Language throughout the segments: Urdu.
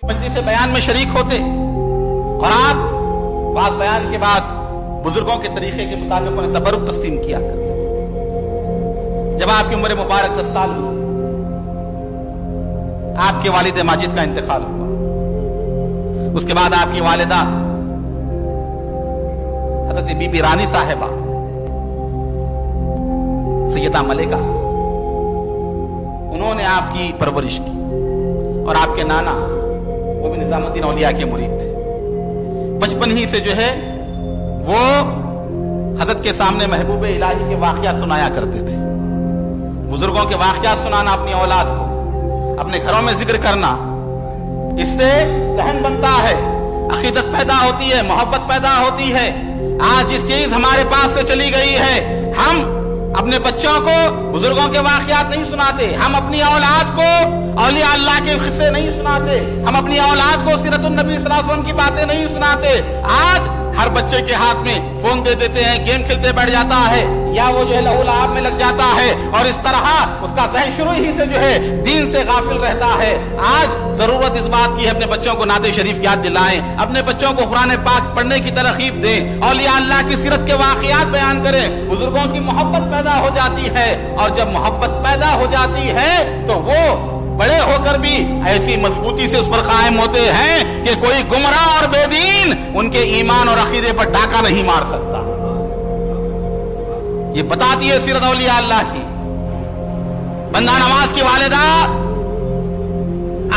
مجلس بیان میں شریک ہوتے اور آپ بعض بیان کے بعد بزرگوں کے طریقے کے مطابق انہیں تبرک تقسیم کیا کرتے. جب آپ کی عمر مبارک 10 سال ہوئی، آپ کے والد ماجد کا انتقال ہوا. اس کے بعد آپ کی والدہ حضرت بی بی رانی صاحبہ سیدہ ملکہ، انہوں نے آپ کی پرورش کی. اور آپ کے نانا وہ بھی نظام الدین اولیاء کے مرید تھے. بچپن ہی سے جو ہے وہ حضرت کے سامنے محبوب الہی کے واقعات سنایا کرتے تھے. بزرگوں کے واقعات سنانا اپنی اولاد کو، اپنے گھروں میں ذکر کرنا، اس سے ذہن بنتا ہے، عقیدت پیدا ہوتی ہے، محبت پیدا ہوتی ہے. آج اس چیز ہمارے پاس سے چلی گئی ہے. ہم اپنے بچوں کو بزرگوں کے واقعات نہیں سناتے، ہم اپنی اولاد کو اولیاء اللہ کے قصے نہیں سناتے، ہم اپنی اولاد کو سیرت النبی صلی اللہ علیہ وسلم کی باتیں نہیں سناتے. آج ہر بچے کے ہاتھ میں فون دے دیتے ہیں، گیم کھیلتے بیٹھ جاتا ہے، یا وہ جو ہے لہو لعاب میں لگ جاتا ہے، اور اس طرح اس کا ذہن شروع ہی سے جو ہے دین سے غافل رہتا ہے. آج ضرورت اس بات کی ہے اپنے بچوں کو نعت شریف یاد دلائیں، اپنے بچوں کو قرآن پاک پڑھنے کی ترغیب دیں، اولیاء اللہ کی سیرت کے واقعات بیان کریں. بزرگوں کی محبت پیدا ہو جاتی ہے، اور جب محبت پیدا ہو جاتی ہے تو وہ بڑے ہو کر بھی ایسی مضبوطی سے اس پر قائم ہوتے ہیں کہ کوئی گمراہ اور بے دین ان کے ایمان اور عقیدے پر ڈاکہ نہیں مار سکتا. یہ بتاتی ہے سیرت اولیاء اللہ کی. بندہ نواز کی والدہ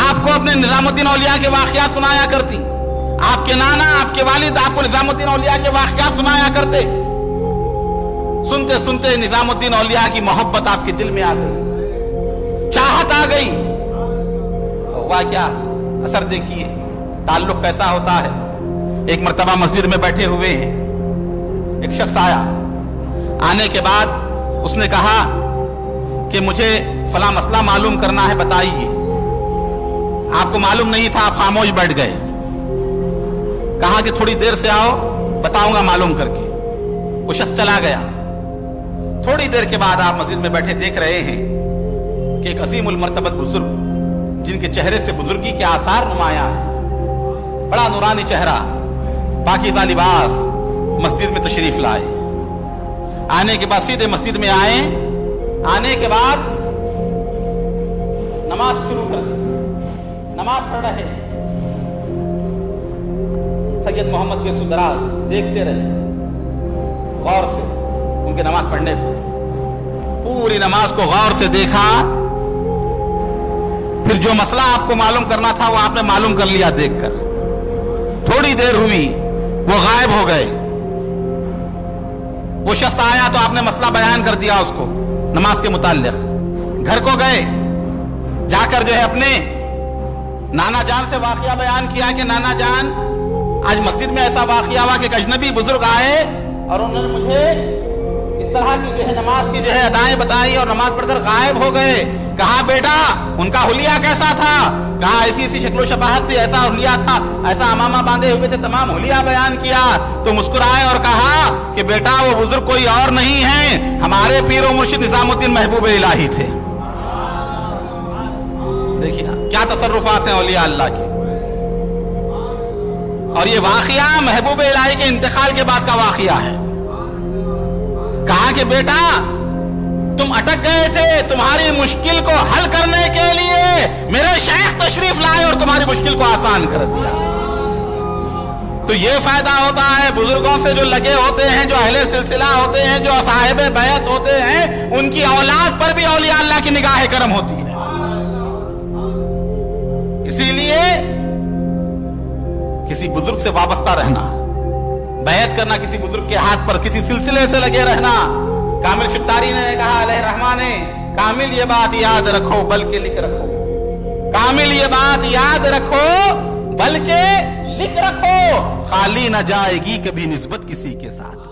آپ کو اپنے نظام الدین اولیاء کے واقعات سنایا کرتی. آپ کے نانا، آپ کے والد آپ کو نظام الدین اولیاء کے واقعات سنایا کرتے. سنتے سنتے نظام الدین اولیاء کی محبت آپ کے دل میں آ گئی، چاہت آ گئی. ہوا کیا؟ اثر دیکھیے، تعلق کیسا ہوتا ہے. ایک مرتبہ مسجد میں بیٹھے ہوئے ہیں، ایک شخص آیا. آنے کے بعد اس نے کہا کہ مجھے فلاں مسئلہ معلوم کرنا ہے، بتائیے. آپ کو معلوم نہیں تھا، آپ خاموش بیٹھ گئے. کہا کہ تھوڑی دیر سے آؤ، بتاؤں گا معلوم کر کے. وہ شخص چلا گیا. تھوڑی دیر کے بعد آپ مسجد میں بیٹھے دیکھ رہے ہیں کہ ایک عظیم المرتبت بزرگ جن کے چہرے سے بزرگی کے آثار نمایاں ہیں، بڑا نورانی چہرہ، پاکیزہ لباس، مسجد میں تشریف لائے. آنے کے بعد سیدھے مسجد میں آئے. آنے کے بعد نماز شروع کر دی. نماز پڑھ رہے. سید محمد کے سدراز دیکھتے رہے غور سے ان کے نماز پڑھنے کو. پوری نماز کو غور سے دیکھا. پھر جو مسئلہ آپ کو معلوم کرنا تھا وہ آپ نے معلوم کر لیا دیکھ کر. تھوڑی دیر ہوئی وہ غائب ہو گئے. وہ شخص آیا تو آپ نے مسئلہ بیان کر دیا اس کو نماز کے متعلق. گھر کو گئے، جا کر جو ہے اپنے نانا جان سے واقعہ بیان کیا کہ نانا جان آج مسجد میں ایسا واقعہ ہوا کہ ایک اجنبی بزرگ آئے اور انہوں نے مجھے اس طرح کی جو ہے نماز کی جو ہے ادائیں بتائی اور نماز پڑھ کر غائب ہو گئے. کہا بیٹا ان کا حلیہ کیسا تھا؟ کہا ایسی ایسی شکل و شباہت تھی، ایسا حلیہ تھا، ایسا امامہ باندھے ہوئے تھے. تمام حلیہ بیان کیا تو مسکرائے اور کہا کہ بیٹا وہ بزرگ کوئی اور نہیں ہیں، ہمارے پیر و مرشد نظام الدین محبوب الہی تھے. دیکھیے کیا تصرفات ہیں اولیاء اللہ کے. اور یہ واقعہ محبوب الہی کے انتقال کے بعد کا واقعہ ہے. کہا کہ بیٹا تم اٹک گئے تھے، تمہاری مشکل کو حل کرنے کے لیے میرے شیخ تشریف لائے اور تمہاری مشکل کو آسان کر دیا. تو یہ فائدہ ہوتا ہے بزرگوں سے جو لگے ہوتے ہیں، جو اہل سلسلہ ہوتے ہیں، جو صاحب بیعت ہوتے ہیں، ان کی اولاد پر بھی اولیاء اللہ کی نگاہ کرم ہوتی ہے. اسی لیے کسی بزرگ سے وابستہ رہنا، بیعت کرنا، کسی بزرگ کے ہاتھ پر کسی سلسلے سے لگے رہنا. کامل شتاری نے کہا علیہ الرحمٰن نے، کامل یہ بات یاد رکھو بلکہ لکھ رکھو. کامل یہ بات یاد رکھو بلکہ لکھ رکھو، خالی نہ جائے گی کبھی نسبت کسی کے ساتھ.